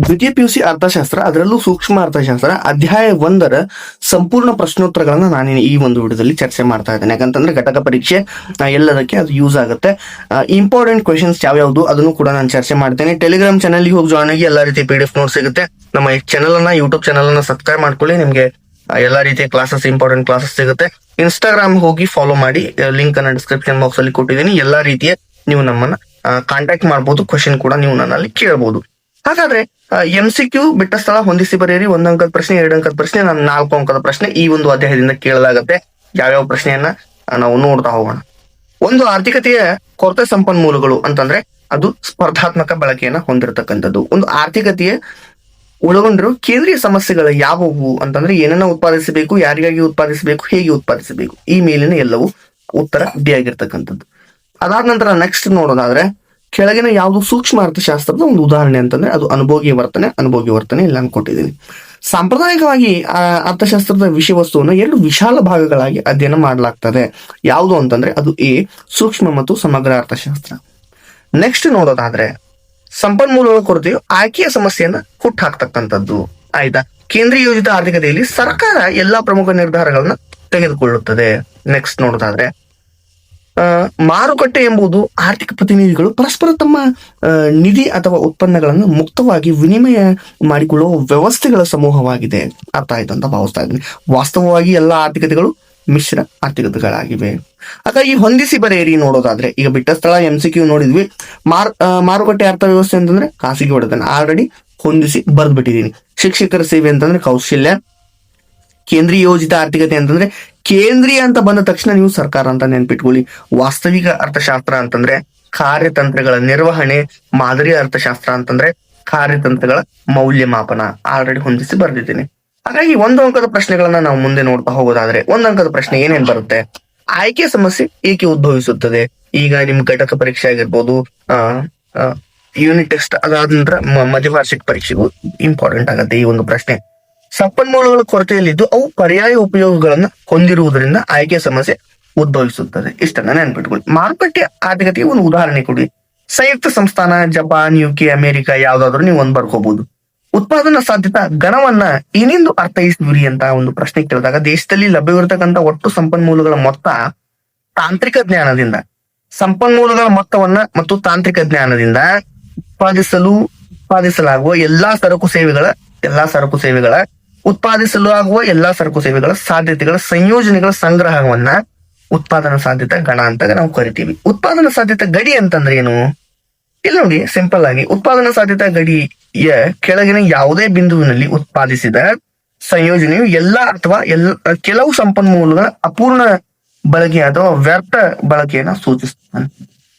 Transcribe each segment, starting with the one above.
ದ್ವಿತೀಯ PUC ಅರ್ಥಶಾಸ್ತ್ರ ಅದರಲ್ಲೂ ಸೂಕ್ಷ್ಮ ಅರ್ಥಶಾಸ್ತ್ರ ಅಧ್ಯಾಯ 1ರ ಸಂಪೂರ್ಣ ಪ್ರಶ್ನೋತ್ತರಗಳನ್ನ ನಾನು ಈ ಒಂದು ವಿಡಿಯೋದಲ್ಲಿ ಚರ್ಚೆ ಮಾಡ್ತಾ ಇದ್ದೇನೆ. ಯಾಕಂತಂದ್ರೆ ಘಟಕ ಪರೀಕ್ಷೆ ಎಲ್ಲದಕ್ಕೆ ಅದು ಯೂಸ್ ಆಗುತ್ತೆ. ಇಂಪಾರ್ಟೆಂಟ್ ಕ್ವೆಶನ್ಸ್ ಯಾವ್ಯಾವುದು ಅದನ್ನು ಕೂಡ ನಾನು ಚರ್ಚೆ ಮಾಡ್ತೇನೆ. ಟೆಲಿಗ್ರಾಮ್ ಚಾನಲ್ಗೆ ಹೋಗಿ ಜಾಯ್ನ್ ಆಗಿ ಎಲ್ಲಾ ರೀತಿಯ PDF ನೋಟ್ ಸಿಗುತ್ತೆ. ನಮ್ಮ ಚಾನಲ್ ಅನ್ನ ಯೂಟ್ಯೂಬ್ ಚಾನಲ್ ಅನ್ನ ಸಬ್ಸ್ಕ್ರೈಬ್ ಮಾಡ್ಕೊಳ್ಳಿ, ನಿಮ್ಗೆ ಎಲ್ಲಾ ರೀತಿಯ ಕ್ಲಾಸಸ್ ಇಂಪಾರ್ಟೆಂಟ್ ಕ್ಲಾಸಸ್ ಸಿಗುತ್ತೆ. ಇನ್ಸ್ಟಾಗ್ರಾಮ್ ಹೋಗಿ ಫಾಲೋ ಮಾಡಿ, ಲಿಂಕ್ ಅನ್ನ ಡಿಸ್ಕ್ರಿಪ್ಷನ್ ಬಾಕ್ಸ್ ಅಲ್ಲಿ ಕೊಟ್ಟಿದ್ದೀನಿ. ಎಲ್ಲಾ ರೀತಿಯ ನೀವು ನಮ್ಮನ್ನ ಕಾಂಟ್ಯಾಕ್ಟ್ ಮಾಡಬಹುದು, ಕ್ವೆಶನ್ ಕೂಡ ನೀವು ನನ್ನಲ್ಲಿ ಕೇಳಬಹುದು. ಹಾಗಾದ್ರೆ MCQ ಬಿಟ್ಟ ಸ್ಥಳ ಹೊಂದಿಸಿ ಬರೆಯಿರಿ. 1 ಅಂಕದ ಪ್ರಶ್ನೆ, 2 ಅಂಕದ ಪ್ರಶ್ನೆ, 4 ಅಂಕದ ಪ್ರಶ್ನೆ ಈ ಒಂದು ಅಧ್ಯಾಯದಿಂದ ಕೇಳಲಾಗುತ್ತೆ. ಯಾವ್ಯಾವ ಪ್ರಶ್ನೆಯನ್ನ ನಾವು ನೋಡ್ತಾ ಹೋಗೋಣ. ಒಂದು ಆರ್ಥಿಕತೆಯ ಕೊರತೆ ಸಂಪನ್ಮೂಲಗಳು ಅಂತಂದ್ರೆ ಅದು ಸ್ಪರ್ಧಾತ್ಮಕ ಬಳಕೆಯನ್ನ ಹೊಂದಿರತಕ್ಕಂಥದ್ದು. ಒಂದು ಆರ್ಥಿಕತೆಯ ಒಳಗೊಂಡಿರೋ ಕೇಂದ್ರೀಯ ಸಮಸ್ಯೆಗಳು ಯಾವುವು ಅಂತಂದ್ರೆ ಏನನ್ನ ಉತ್ಪಾದಿಸಬೇಕು, ಯಾರಿಗಾಗಿ ಉತ್ಪಾದಿಸಬೇಕು, ಹೇಗೆ ಉತ್ಪಾದಿಸಬೇಕು, ಈ ಮೇಲಿನ ಎಲ್ಲವೂ ಉತ್ತರ ಡಿ ಆಗಿರ್ತಕ್ಕಂಥದ್ದು. ಅದಾದ ನಂತರ ನೆಕ್ಸ್ಟ್ ನೋಡೋದಾದ್ರೆ ಕೆಳಗಿನ ಯಾವುದು ಸೂಕ್ಷ್ಮ ಅರ್ಥಶಾಸ್ತ್ರದ ಒಂದು ಉದಾಹರಣೆ ಅಂತಂದ್ರೆ ಅದು ಅನುಭೋಗಿ ವರ್ತನೆ ಇಲ್ಲ ಕೊಟ್ಟಿದ್ದೀನಿ. ಸಾಂಪ್ರದಾಯಿಕವಾಗಿ ಅರ್ಥಶಾಸ್ತ್ರದ ವಿಷಯ ವಸ್ತುವನ್ನು 2 ವಿಶಾಲ ಭಾಗಗಳಾಗಿ ಅಧ್ಯಯನ ಮಾಡಲಾಗ್ತದೆ. ಯಾವುದು ಅಂತಂದ್ರೆ ಅದು ಸೂಕ್ಷ್ಮ ಮತ್ತು ಸಮಗ್ರ ಅರ್ಥಶಾಸ್ತ್ರ. ನೆಕ್ಸ್ಟ್ ನೋಡೋದಾದ್ರೆ ಸಂಪನ್ಮೂಲಗಳ ಕೊರತೆಯು ಆಯ್ಕೆಯ ಸಮಸ್ಯೆಯನ್ನ ಹುಟ್ಟಾಕ್ತಕ್ಕಂಥದ್ದು. ಆಯ್ತಾ. ಕೇಂದ್ರೀಯ ಯೋಜಿತ ಆರ್ಥಿಕತೆಯಲ್ಲಿ ಸರ್ಕಾರ ಎಲ್ಲಾ ಪ್ರಮುಖ ನಿರ್ಧಾರಗಳನ್ನ ತೆಗೆದುಕೊಳ್ಳುತ್ತದೆ. ನೆಕ್ಸ್ಟ್ ನೋಡೋದಾದ್ರೆ ಮಾರುಕಟ್ಟೆ ಎಂಬುದು ಆರ್ಥಿಕ ಪ್ರತಿನಿಧಿಗಳು ಪರಸ್ಪರ ತಮ್ಮ ನಿಧಿ ಅಥವಾ ಉತ್ಪನ್ನಗಳನ್ನು ಮುಕ್ತವಾಗಿ ವಿನಿಮಯ ಮಾಡಿಕೊಳ್ಳುವ ವ್ಯವಸ್ಥೆಗಳ ಸಮೂಹವಾಗಿದೆ. ಅರ್ಥ ಆಯ್ತು ಅಂತ ಭಾವಿಸ್ತಾ ಇದ್ದೀನಿ. ವಾಸ್ತವವಾಗಿ ಎಲ್ಲಾ ಆರ್ಥಿಕತೆಗಳು ಮಿಶ್ರ ಆರ್ಥಿಕತೆಗಳಾಗಿವೆ. ಹಾಗಾಗಿ ಹೊಂದಿಸಿ ಬರೆಯಿರಿ ನೋಡೋದಾದ್ರೆ ಈಗ ಬಿಟ್ಟ ಸ್ಥಳ MCQ ನೋಡಿದ್ವಿ. ಮಾರುಕಟ್ಟೆ ಅರ್ಥವ್ಯವಸ್ಥೆ ಅಂತಂದ್ರೆ ಖಾಸಗಿ ಒಡೆತನ, ಆಲ್ರೆಡಿ ಹೊಂದಿಸಿ ಬರ್ದ್ ಬಿಟ್ಟಿದ್ದೀನಿ. ಶಿಕ್ಷಕರ ಸೇವೆ ಅಂತಂದ್ರೆ ಕೌಶಲ್ಯ. ಕೇಂದ್ರೀಯ ಯೋಜಿತ ಆರ್ಥಿಕತೆ ಅಂತಂದ್ರೆ ಕೇಂದ್ರೀಯ ಅಂತ ಬಂದ ತಕ್ಷಣ ನೀವು ಸರ್ಕಾರ ಅಂತ ನೆನ್ಪಿಟ್ಕೊಳ್ಳಿ. ವಾಸ್ತವಿಕ ಅರ್ಥಶಾಸ್ತ್ರ ಅಂತಂದ್ರೆ ಕಾರ್ಯತಂತ್ರಗಳ ನಿರ್ವಹಣೆ. ಮಾದರಿ ಅರ್ಥಶಾಸ್ತ್ರ ಅಂತಂದ್ರೆ ಕಾರ್ಯತಂತ್ರಗಳ ಮೌಲ್ಯಮಾಪನ. ಆಲ್ರೆಡಿ ಹೊಂದಿಸಿ ಬರ್ದಿದ್ದೀನಿ. ಹಾಗಾಗಿ 1 ಅಂಕದ ಪ್ರಶ್ನೆಗಳನ್ನ ನಾವು ಮುಂದೆ ನೋಡ್ತಾ ಹೋಗೋದಾದ್ರೆ 1 ಅಂಕದ ಪ್ರಶ್ನೆ ಏನೇನ್ ಬರುತ್ತೆ? ಆಯ್ಕೆ ಸಮಸ್ಯೆ ಏಕೆ ಉದ್ಭವಿಸುತ್ತದೆ? ಈಗ ನಿಮ್ ಘಟಕ ಪರೀಕ್ಷೆ ಆಗಿರ್ಬೋದು, ಯೂನಿಟ್ ಟೆಸ್ಟ್, ಅದಾದ ನಂತರ ಮಧ್ಯವಾರ್ಷಿಕ ಪರೀಕ್ಷೆಗೂ ಇಂಪಾರ್ಟೆಂಟ್ ಆಗುತ್ತೆ ಈ ಒಂದು ಪ್ರಶ್ನೆ. ಸಂಪನ್ಮೂಲಗಳ ಕೊರತೆಯಲ್ಲಿದ್ದು ಅವು ಪರ್ಯಾಯ ಉಪಯೋಗಗಳನ್ನ ಹೊಂದಿರುವುದರಿಂದ ಆಯ್ಕೆ ಸಮಸ್ಯೆ ಉದ್ಭವಿಸುತ್ತದೆ. ಇಷ್ಟನ್ನ ನೆನ್ಪಿಟ್ಕೊಳ್ಳಿ. ಮಾರುಕಟ್ಟೆ ಆರ್ಥಿಕತೆಗೆ ಒಂದು ಉದಾಹರಣೆ ಕೊಡಿ. ಸಂಯುಕ್ತ ಸಂಸ್ಥಾನ, ಜಪಾನ್, UK, ಅಮೆರಿಕ ಯಾವ್ದಾದ್ರು ನೀವು ಒಂದ್ ಬರ್ಕೋಬಹುದು. ಉತ್ಪಾದನಾ ಸಾಧ್ಯತಾ ಗಣವನ್ನ ಏನೆಂದು ಅರ್ಥೈಸುವಿರಿ ಅಂತ ಒಂದು ಪ್ರಶ್ನೆ ಕೇಳಿದಾಗ ದೇಶದಲ್ಲಿ ಲಭ್ಯವಿರತಕ್ಕಂಥ ಒಟ್ಟು ಸಂಪನ್ಮೂಲಗಳ ಮೊತ್ತ ತಾಂತ್ರಿಕ ಜ್ಞಾನದಿಂದ, ಸಂಪನ್ಮೂಲಗಳ ಮೊತ್ತವನ್ನ ಮತ್ತು ತಾಂತ್ರಿಕ ಜ್ಞಾನದಿಂದ ಉತ್ಪಾದಿಸಲಾಗುವ ಎಲ್ಲಾ ಸರಕು ಸೇವೆಗಳ ಉತ್ಪಾದಿಸಲಾಗುವ ಎಲ್ಲಾ ಸರಕು ಸೇವೆಗಳ ಸಾಧ್ಯತೆಗಳ ಸಂಯೋಜನೆಗಳ ಸಂಗ್ರಹವನ್ನ ಉತ್ಪಾದನಾ ಸಾಧ್ಯತಾ ಗಣ ಅಂತ ನಾವು ಕರಿತೀವಿ. ಉತ್ಪಾದನಾ ಸಾಧ್ಯತಾ ಗಡಿ ಅಂತಂದ್ರೆ ಏನು? ಇಲ್ಲಿ ನೋಡಿ, ಸಿಂಪಲ್ ಆಗಿ ಉತ್ಪಾದನಾ ಸಾಧ್ಯತಾ ಗಡಿಯ ಕೆಳಗಿನ ಯಾವುದೇ ಬಿಂದುವಿನಲ್ಲಿ ಉತ್ಪಾದಿಸಿದ ಸಂಯೋಜನೆಯು ಎಲ್ಲಾ ಅಥವಾ ಕೆಲವು ಸಂಪನ್ಮೂಲಗಳ ಅಪೂರ್ಣ ಬಳಕೆ ಅಥವಾ ವ್ಯರ್ಥ ಬಳಕೆಯನ್ನ ಸೂಚಿಸುತ್ತದೆ.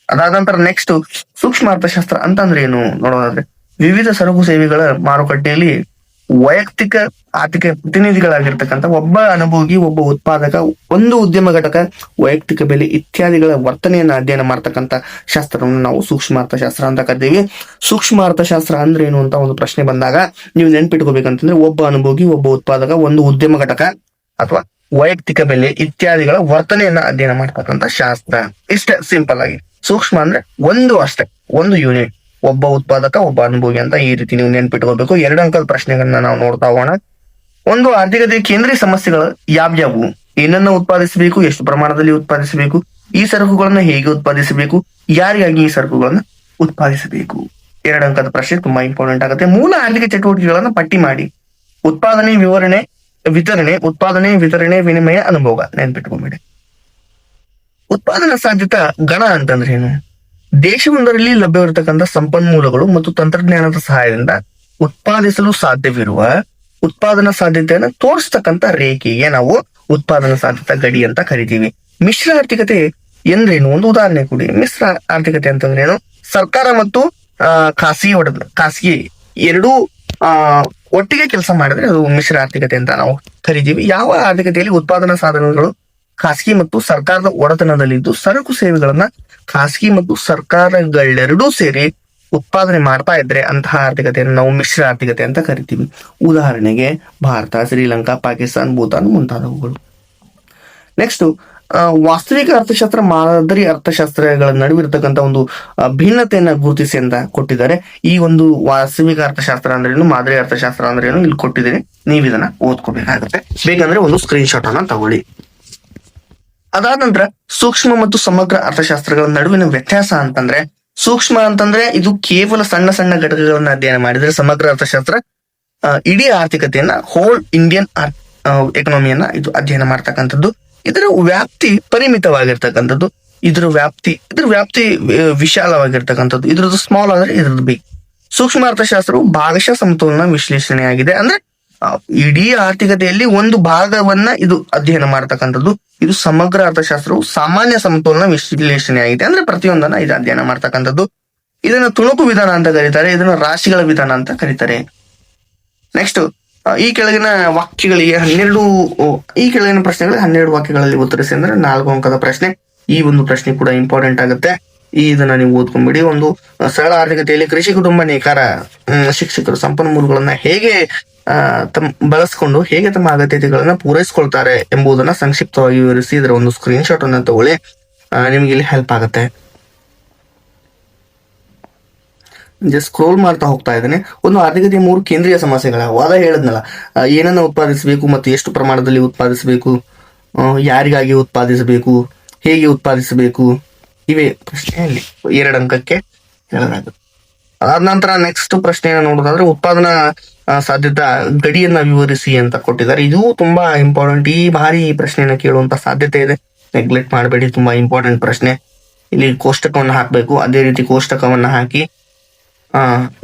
ಅದಾದ ನಂತರ ನೆಕ್ಸ್ಟ್ ಸೂಕ್ಷ್ಮ ಅರ್ಥಶಾಸ್ತ್ರ ಅಂತಂದ್ರೆ ಏನು ನೋಡೋದಾದ್ರೆ ವಿವಿಧ ಸರಕು ಸೇವೆಗಳ ಮಾರುಕಟ್ಟೆಯಲ್ಲಿ ವೈಯಕ್ತಿಕ ಆರ್ಥಿಕ ಪ್ರತಿನಿಧಿಗಳಾಗಿರ್ತಕ್ಕಂಥ ಒಬ್ಬ ಅನುಭೋಗಿ, ಒಬ್ಬ ಉತ್ಪಾದಕ, ಒಂದು ಉದ್ಯಮ ಘಟಕ, ವೈಯಕ್ತಿಕ ಬೆಲೆ ಇತ್ಯಾದಿಗಳ ವರ್ತನೆಯನ್ನ ಅಧ್ಯಯನ ಮಾಡ್ತಕ್ಕಂಥ ಶಾಸ್ತ್ರವನ್ನು ನಾವು ಸೂಕ್ಷ್ಮ ಅರ್ಥಶಾಸ್ತ್ರ ಅಂತ ಕರಿತೀವಿ. ಸೂಕ್ಷ್ಮ ಅರ್ಥಶಾಸ್ತ್ರ ಅಂದ್ರೆ ಏನು ಅಂತ ಒಂದು ಪ್ರಶ್ನೆ ಬಂದಾಗ ನೀವು ನೆನ್ಪಿಟ್ಕೋಬೇಕಂತಂದ್ರೆ ಒಬ್ಬ ಅನುಭೋಗಿ, ಒಬ್ಬ ಉತ್ಪಾದಕ, ಒಂದು ಉದ್ಯಮ ಘಟಕ ಅಥವಾ ವೈಯಕ್ತಿಕ ಬೆಲೆ ಇತ್ಯಾದಿಗಳ ವರ್ತನೆಯನ್ನ ಅಧ್ಯಯನ ಮಾಡ್ತಕ್ಕಂಥ ಶಾಸ್ತ್ರ. ಇಷ್ಟೇ ಸಿಂಪಲ್ ಆಗಿ. ಸೂಕ್ಷ್ಮ ಅಂದ್ರೆ ಒಂದು ಯೂನಿಟ್, ಒಬ್ಬ ಉತ್ಪಾದಕ, ಒಬ್ಬ ಅನುಭೋಗಿ ಅಂತ ಈ ರೀತಿ ನೀವು ನೆನ್ಪಿಟ್ಕೋಬೇಕು. 2 ಅಂಕದ ಪ್ರಶ್ನೆಗಳನ್ನ ನಾವು ನೋಡ್ತಾ ಹೋಗೋಣ. ಒಂದು ಆರ್ಥಿಕತೆಯ ಕೇಂದ್ರೀಯ ಸಮಸ್ಯೆಗಳು ಯಾವ್ಯಾವು? ಏನನ್ನ ಉತ್ಪಾದಿಸಬೇಕು, ಎಷ್ಟು ಪ್ರಮಾಣದಲ್ಲಿ ಉತ್ಪಾದಿಸಬೇಕು, ಈ ಸರಕುಗಳನ್ನ ಹೇಗೆ ಉತ್ಪಾದಿಸಬೇಕು, ಯಾರಿಗಾಗಿ ಈ ಸರಕುಗಳನ್ನ ಉತ್ಪಾದಿಸಬೇಕು. 2 ಅಂಕದ ಪ್ರಶ್ನೆ ತುಂಬಾ ಇಂಪಾರ್ಟೆಂಟ್ ಆಗುತ್ತೆ. ಮೂಲ ಆರ್ಥಿಕ ಚಟುವಟಿಕೆಗಳನ್ನ ಪಟ್ಟಿ ಮಾಡಿ. ಉತ್ಪಾದನೆ, ವಿತರಣೆ, ವಿನಿಮಯ, ಅನುಭೋಗ ನೆನ್ಪಿಟ್ಕೊಂಡ್ಬಿಡಿ. ಉತ್ಪಾದನಾ ಸಾಧ್ಯತಾ ಗಣ ಅಂತಂದ್ರೆ ಏನು? ದೇಶವೊಂದರಲ್ಲಿ ಲಭ್ಯವಿರತಕ್ಕಂಥ ಸಂಪನ್ಮೂಲಗಳು ಮತ್ತು ತಂತ್ರಜ್ಞಾನದ ಸಹಾಯದಿಂದ ಉತ್ಪಾದಿಸಲು ಸಾಧ್ಯವಿರುವ ಉತ್ಪಾದನಾ ಸಾಧ್ಯತೆಯನ್ನು ತೋರಿಸ್ತಕ್ಕಂಥ ರೇಖೆಗೆ ನಾವು ಉತ್ಪಾದನಾ ಸಾಧ್ಯತಾ ಗಡಿ ಅಂತ ಕರಿತೀವಿ. ಮಿಶ್ರ ಆರ್ಥಿಕತೆ ಎಂದ್ರೇನು? ಒಂದು ಉದಾಹರಣೆ ಕೊಡಿ. ಮಿಶ್ರ ಆರ್ಥಿಕತೆ ಅಂತಂದ್ರೆ ಏನು? ಸರ್ಕಾರ ಮತ್ತು ಖಾಸಗಿ ಎರಡೂ ಒಟ್ಟಿಗೆ ಕೆಲಸ ಮಾಡಿದ್ರೆ ಅದು ಮಿಶ್ರ ಆರ್ಥಿಕತೆ ಅಂತ ನಾವು ಕರಿತೀವಿ. ಯಾವ ಆರ್ಥಿಕತೆಯಲ್ಲಿ ಉತ್ಪಾದನಾ ಸಾಧನಗಳು ಖಾಸಗಿ ಮತ್ತು ಸರ್ಕಾರದ ಒಡೆತನದಲ್ಲಿದ್ದು ಸರಕು ಸೇವೆಗಳನ್ನ ಖಾಸಗಿ ಮತ್ತು ಸರ್ಕಾರಗಳೆರಡೂ ಸೇರಿ ಉತ್ಪಾದನೆ ಮಾಡ್ತಾ ಇದ್ರೆ ಅಂತಹ ಆರ್ಥಿಕತೆಯನ್ನು ನಾವು ಮಿಶ್ರ ಆರ್ಥಿಕತೆ ಅಂತ ಕರಿತೀವಿ. ಉದಾಹರಣೆಗೆ ಭಾರತ, ಶ್ರೀಲಂಕಾ, ಪಾಕಿಸ್ತಾನ, ಭೂತಾನ್ ಮುಂತಾದವುಗಳು. ನೆಕ್ಸ್ಟ್ ವಾಸ್ತವಿಕ ಅರ್ಥಶಾಸ್ತ್ರ ಮಾದರಿ ಅರ್ಥಶಾಸ್ತ್ರಗಳ ನಡುವಿರ್ತಕ್ಕಂಥ ಒಂದು ಭಿನ್ನತೆಯನ್ನ ಗುರುತಿಸಿ ಅಂತ ಕೊಟ್ಟಿದ್ದಾರೆ. ಈ ಒಂದು ವಾಸ್ತವಿಕ ಅರ್ಥಶಾಸ್ತ್ರ ಅಂದ್ರೇನು, ಮಾದರಿ ಅರ್ಥಶಾಸ್ತ್ರ ಅಂದ್ರೇನು ಇಲ್ಲಿ ಕೊಟ್ಟಿದ್ದೀನಿ. ನೀವು ಇದನ್ನ ಓದ್ಕೋಬೇಕಾಗುತ್ತೆ. ಬೇಕಂದ್ರೆ ಒಂದು ಸ್ಕ್ರೀನ್ ಶಾಟ್ ಅನ್ನ ತಗೊಳ್ಳಿ. ಅದಾದ ನಂತರ ಸೂಕ್ಷ್ಮ ಮತ್ತು ಸಮಗ್ರ ಅರ್ಥಶಾಸ್ತ್ರಗಳ ನಡುವಿನ ವ್ಯತ್ಯಾಸ ಅಂತಂದ್ರೆ, ಸೂಕ್ಷ್ಮ ಅಂತಂದ್ರೆ ಇದು ಕೇವಲ ಸಣ್ಣ ಸಣ್ಣ ಘಟಕಗಳನ್ನ ಅಧ್ಯಯನ ಮಾಡಿದ್ರೆ, ಸಮಗ್ರ ಅರ್ಥಶಾಸ್ತ್ರ ಇಡೀ ಆರ್ಥಿಕತೆಯನ್ನ, ಹೋಲ್ ಇಂಡಿಯನ್ ಎಕನಾಮಿಯನ್ನ ಇದು ಅಧ್ಯಯನ ಮಾಡ್ತಕ್ಕಂಥದ್ದು. ಇದರ ವ್ಯಾಪ್ತಿ ಪರಿಮಿತವಾಗಿರ್ತಕ್ಕಂಥದ್ದು, ಇದ್ರ ವ್ಯಾಪ್ತಿ ವಿಶಾಲವಾಗಿರ್ತಕ್ಕಂಥದ್ದು. ಇದ್ರದ್ದು ಸ್ಮಾಲ್ ಅಂದ್ರೆ ಇದ್ರದ್ದು ಬಿಗ್. ಸೂಕ್ಷ್ಮ ಅರ್ಥಶಾಸ್ತ್ರವು ಭಾಗಶಃ ಸಮತೋಲನ ವಿಶ್ಲೇಷಣೆಯಾಗಿದೆ. ಅಂದ್ರೆ ಇಡೀ ಆರ್ಥಿಕತೆಯಲ್ಲಿ ಒಂದು ಭಾಗವನ್ನ ಇದು ಅಧ್ಯಯನ ಮಾಡ್ತಕ್ಕಂಥದ್ದು. ಇದು ಸಮಗ್ರ ಅರ್ಥಶಾಸ್ತ್ರವು ಸಾಮಾನ್ಯ ಸಮತೋಲನ ವಿಶ್ಲೇಷಣೆ ಆಗಿದೆ. ಅಂದ್ರೆ ಪ್ರತಿಯೊಂದನ್ನ ಇದು ಅಧ್ಯಯನ ಮಾಡ್ತಕ್ಕಂಥದ್ದು. ಇದನ್ನ ತುಣುಕು ವಿಧಾನ ಅಂತ ಕರೀತಾರೆ, ಇದನ್ನ ರಾಶಿಗಳ ವಿಧಾನ ಅಂತ ಕರೀತಾರೆ. ನೆಕ್ಸ್ಟ್, ಈ ಕೆಳಗಿನ ವಾಕ್ಯಗಳಿಗೆ ಈ ಕೆಳಗಿನ ಪ್ರಶ್ನೆಗಳಿಗೆ 12 ವಾಕ್ಯಗಳಲ್ಲಿ ಉತ್ತರಿಸಿ ಅಂದ್ರೆ 4 ಅಂಕದ ಪ್ರಶ್ನೆ. ಈ ಒಂದು ಪ್ರಶ್ನೆ ಕೂಡ ಇಂಪಾರ್ಟೆಂಟ್ ಆಗುತ್ತೆ. ಇದನ್ನ ನೀವು ಓದ್ಕೊಂಡ್ಬಿಡಿ. ಒಂದು ಸರಳ ಆರ್ಥಿಕತೆಯಲ್ಲಿ ಕೃಷಿ ಕುಟುಂಬ ನೇಕಾರ ಶಿಕ್ಷಕರು ಸಂಪನ್ಮೂಲಗಳನ್ನ ಹೇಗೆ ಬಳಸ್ಕೊಂಡು ಹೇಗೆ ತಮ್ಮ ಅಗತ್ಯತೆಗಳನ್ನ ಪೂರೈಸ್ಕೊಳ್ತಾರೆ ಎಂಬುದನ್ನ ಸಂಕ್ಷಿಪ್ತವಾಗಿ ವಿವರಿಸಿ ಇದರ ಒಂದು ಸ್ಕ್ರೀನ್ ಶಾಟ್ ಅನ್ನ ತಗೊಳ್ಳಿ. ನಿಮ್ಗೆ ಇಲ್ಲಿ ಹೆಲ್ಪ್ ಆಗುತ್ತೆ. ಜಸ್ಟ್ ಸ್ಕ್ರೋಲ್ ಮಾಡ್ತಾ ಹೋಗ್ತಾ ಇದ್ದೇನೆ. ಒಂದು ಆರ್ಥಿಕತೆಯ 3 ಕೇಂದ್ರೀಯ ಸಮಸ್ಯೆಗಳ ವಾದ ಹೇಳದ್ನಲ್ಲ, ಏನನ್ನ ಉತ್ಪಾದಿಸಬೇಕು ಮತ್ತು ಎಷ್ಟು ಪ್ರಮಾಣದಲ್ಲಿ ಉತ್ಪಾದಿಸಬೇಕು, ಯಾರಿಗಾಗಿ ಉತ್ಪಾದಿಸಬೇಕು, ಹೇಗೆ ಉತ್ಪಾದಿಸಬೇಕು, ಇವೇ ಪ್ರಶ್ನೆಯಲ್ಲಿ 2 ಅಂಕಕ್ಕೆ ಹೇಳಲಾಗುತ್ತೆ. ಅದಾದ ನಂತರ ನೆಕ್ಸ್ಟ್ ಪ್ರಶ್ನೆಯನ್ನು ನೋಡೋದಾದ್ರೆ ಉತ್ಪಾದನಾ ಸಾಧ್ಯತಾ ಗಡಿಯನ್ನ ವಿವರಿಸಿ ಅಂತ ಕೊಟ್ಟಿದ್ದಾರೆ. ಇದು ತುಂಬಾ ಇಂಪಾರ್ಟೆಂಟ್. ಈ ಬಾರಿ ಈ ಪ್ರಶ್ನೆಯನ್ನ ಕೇಳುವಂತ ಸಾಧ್ಯತೆ ಇದೆ, ನೆಗ್ಲೆಕ್ಟ್ ಮಾಡಬೇಡಿ. ತುಂಬಾ ಇಂಪಾರ್ಟೆಂಟ್ ಪ್ರಶ್ನೆ. ಇಲ್ಲಿ ಕೋಷ್ಟಕವನ್ನ ಹಾಕ್ಬೇಕು. ಅದೇ ರೀತಿ ಕೋಷ್ಟಕವನ್ನ ಹಾಕಿ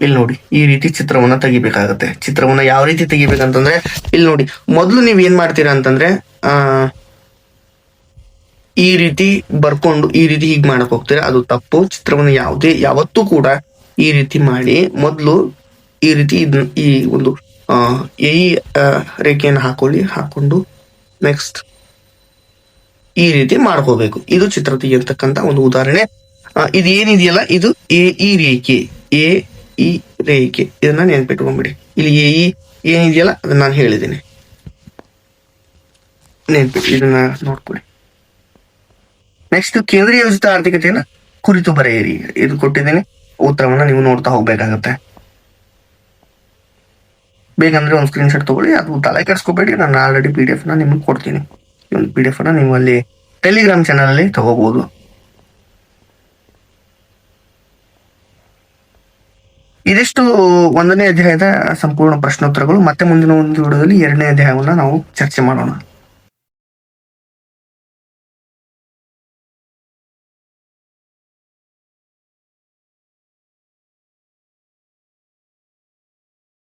ಇಲ್ಲಿ ನೋಡಿ, ಈ ರೀತಿ ಚಿತ್ರವನ್ನ ತೆಗಿಬೇಕಾಗತ್ತೆ. ಚಿತ್ರವನ್ನ ಯಾವ ರೀತಿ ತೆಗಿಬೇಕಂತಂದ್ರೆ, ಇಲ್ಲಿ ನೋಡಿ, ಮೊದಲು ನೀವ್ ಏನ್ ಮಾಡ್ತೀರಾ ಅಂತಂದ್ರೆ ಈ ರೀತಿ ಬರ್ಕೊಂಡು ಈ ರೀತಿ ಹೀಗ್ ಮಾಡಕ್ ಹೋಗ್ತೀರಾ, ಅದು ತಪ್ಪು. ಚಿತ್ರವನ್ನ ಯಾವತ್ತೂ ಕೂಡ ಈ ರೀತಿ ಮಾಡಿ, ಮೊದಲು ಈ ರೀತಿ ಈ ಒಂದು ಈ ರೇಖೆಯನ್ನು ಹಾಕೊಂಡು ನೆಕ್ಸ್ಟ್ ಈ ರೀತಿ ಮಾಡ್ಕೋಬೇಕು. ಇದು ಚಿತ್ರ ತೆಗೆಯತಕ್ಕಂತ ಒಂದು ಉದಾಹರಣೆ. ಇದು ಏನಿದೆಯಲ್ಲ, ಇದು ಈ ರೇಖೆ, ಈ ರೇಖೆ, ಇದನ್ನ ನೆನ್ಪಿಟ್ಕೊಂಡ್ಬಿಡಿ. ಇಲ್ಲಿ ಏನಿದೆಯಲ್ಲ ಅದನ್ನ ನಾನು ಹೇಳಿದ್ದೀನಿ, ನೆನ್ಪಿಟ್ಟು ಇದನ್ನ ನೋಡ್ಕೊಳ್ಳಿ. ನೆಕ್ಸ್ಟ್, ಕೇಂದ್ರೀಯ ಯೋಜಿತ ಆರ್ಥಿಕತೆಯನ್ನ ಕುರಿತು ಬರೆಯಿರಿ. ಇದು ಕೊಟ್ಟಿದ್ದೀನಿ, ಉತ್ತರವನ್ನ ನೀವು ನೋಡ್ತಾ ಹೋಗ್ಬೇಕಾಗತ್ತೆ. ಬೇಕಂದ್ರೆ ಒಂದು ಸ್ಕ್ರೀನ್ ಶಾಟ್ ತಗೊಳ್ಳಿ. ಅದು ತಲೆ ಕೆಡಿಸ್ಕೋಬೇಡಿ, ನಾನು ಆಲ್ರೆಡಿ PDF ನ ನಿಮ್ಗೆ ಕೊಡ್ತೀನಿ. ಈ ಒಂದು PDF ನ ನೀವು ಅಲ್ಲಿ ಟೆಲಿಗ್ರಾಮ್ ಚಾನಲ್ ಅಲ್ಲಿ ತಗೋಬಹುದು. ಇದಿಷ್ಟು 1ನೇ ಅಧ್ಯಾಯದ ಸಂಪೂರ್ಣ ಪ್ರಶ್ನೋತ್ತರಗಳು. ಮತ್ತೆ ಮುಂದಿನ ಒಂದು ವಿಡಿಯೋದಲ್ಲಿ 2ನೇ ಅಧ್ಯಾಯವನ್ನ ನಾವು ಚರ್ಚೆ ಮಾಡೋಣ.